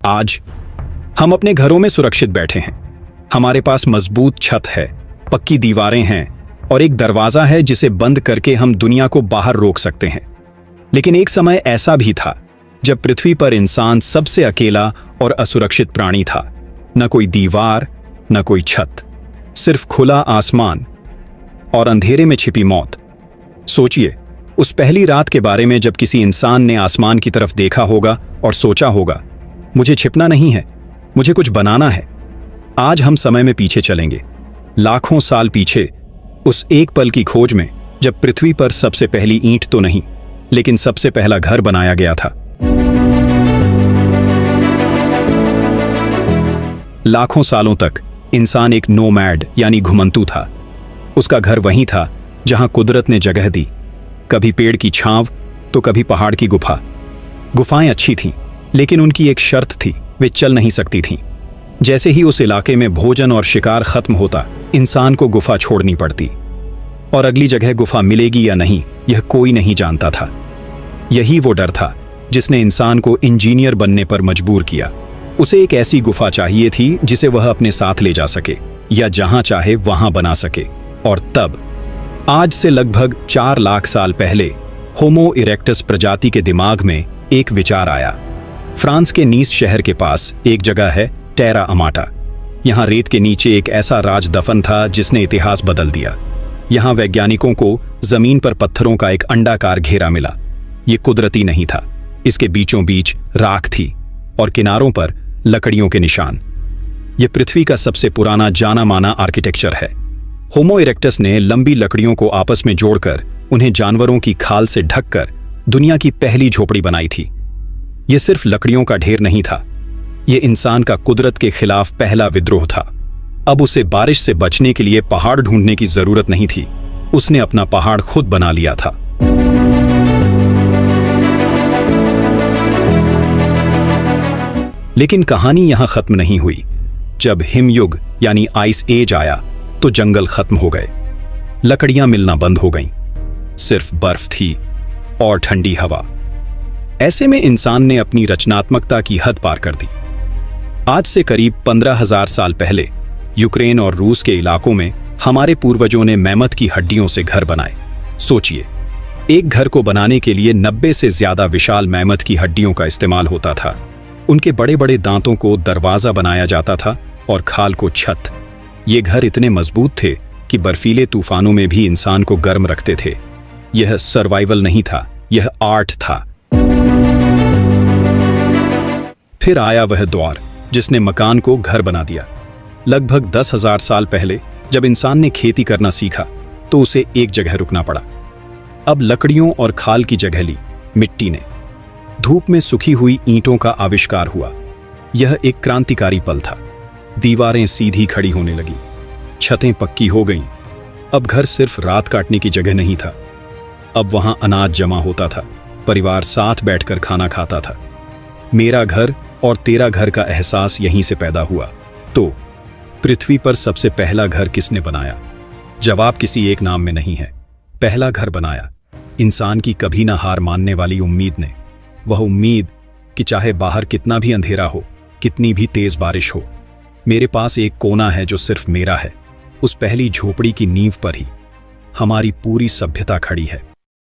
आज हम अपने घरों में सुरक्षित बैठे हैं। हमारे पास मजबूत छत है, पक्की दीवारें हैं और एक दरवाजा है जिसे बंद करके हम दुनिया को बाहर रोक सकते हैं। लेकिन एक समय ऐसा भी था जब पृथ्वी पर इंसान सबसे अकेला और असुरक्षित प्राणी था। न कोई दीवार, न कोई छत, सिर्फ खुला आसमान और अंधेरे में छिपी मौत। सोचिए उस पहली रात के बारे में जब किसी इंसान ने आसमान की तरफ देखा होगा और सोचा होगा, मुझे छिपना नहीं है, मुझे कुछ बनाना है। आज हम समय में पीछे चलेंगे, लाखों साल पीछे, उस एक पल की खोज में जब पृथ्वी पर सबसे पहली ईंट तो नहीं लेकिन सबसे पहला घर बनाया गया था। लाखों सालों तक इंसान एक नोमैड यानी घुमंतू था। उसका घर वहीं था जहां कुदरत ने जगह दी, कभी पेड़ की छांव तो कभी पहाड़ की गुफा। गुफाएं अच्छी थीं, लेकिन उनकी एक शर्त थी, वे चल नहीं सकती थीं। जैसे ही उस इलाके में भोजन और शिकार खत्म होता, इंसान को गुफा छोड़नी पड़ती और अगली जगह गुफा मिलेगी या नहीं यह कोई नहीं जानता था। यही वो डर था जिसने इंसान को इंजीनियर बनने पर मजबूर किया। उसे एक ऐसी गुफा चाहिए थी जिसे वह अपने साथ ले जा सके या जहां चाहे वहां बना सके। और तब आज से लगभग 4 लाख साल पहले होमो इरेक्टस प्रजाति के दिमाग में एक विचार आया। फ्रांस के नीस शहर के पास एक जगह है टेरा अमाटा। यहां रेत के नीचे एक ऐसा राज दफन था जिसने इतिहास बदल दिया। यहां वैज्ञानिकों को जमीन पर पत्थरों का एक अंडाकार घेरा मिला। ये कुदरती नहीं था, इसके बीचों बीच राख थी और किनारों पर लकड़ियों के निशान। यह पृथ्वी का सबसे पुराना जाना माना आर्किटेक्चर है। होमो इरेक्टस ने लंबी लकड़ियों को आपस में जोड़कर उन्हें जानवरों की खाल से ढककर दुनिया की पहली झोपड़ी बनाई थी। यह सिर्फ लकड़ियों का ढेर नहीं था, यह इंसान का कुदरत के खिलाफ पहला विद्रोह था। अब उसे बारिश से बचने के लिए पहाड़ ढूंढने की जरूरत नहीं थी, उसने अपना पहाड़ खुद बना लिया था। लेकिन कहानी यहां खत्म नहीं हुई। जब हिमयुग यानी आइस एज आया तो जंगल खत्म हो गए, लकड़ियां मिलना बंद हो गईं, सिर्फ बर्फ थी और ठंडी हवा। ऐसे में इंसान ने अपनी रचनात्मकता की हद पार कर दी। आज से करीब 15,000 साल पहले यूक्रेन और रूस के इलाकों में हमारे पूर्वजों ने मैमथ की हड्डियों से घर बनाए। सोचिए, एक घर को बनाने के लिए 90 से ज्यादा विशाल मैमथ की हड्डियों का इस्तेमाल होता था। उनके बड़े बड़े दांतों को दरवाजा बनाया जाता था और खाल को छत। ये घर इतने मजबूत थे कि बर्फीले तूफानों में भी इंसान को गर्म रखते थे। यह सर्वाइवल नहीं था, यह आर्ट था। फिर आया वह दौर जिसने मकान को घर बना दिया। लगभग 10,000 साल पहले जब इंसान ने खेती करना सीखा तो उसे एक जगह रुकना पड़ा। अब लकड़ियों और खाल की जगह ली मिट्टी ने। धूप में सुखी हुई ईंटों का आविष्कार हुआ। यह एक क्रांतिकारी पल था। दीवारें सीधी खड़ी होने लगी, छतें पक्की हो गईं। अब घर सिर्फ रात काटने की जगह नहीं था, अब वहां अनाज जमा होता था, परिवार साथ बैठकर खाना खाता था। मेरा घर और तेरा घर का एहसास यहीं से पैदा हुआ। तो पृथ्वी पर सबसे पहला घर किसने बनाया? जवाब किसी एक नाम में नहीं है। पहला घर बनाया इंसान की कभी ना हार मानने वाली उम्मीद ने। वह उम्मीद कि चाहे बाहर कितना भी अंधेरा हो, कितनी भी तेज बारिश हो, मेरे पास एक कोना है जो सिर्फ मेरा है। उस पहली झोपड़ी की नींव पर ही हमारी पूरी सभ्यता खड़ी है।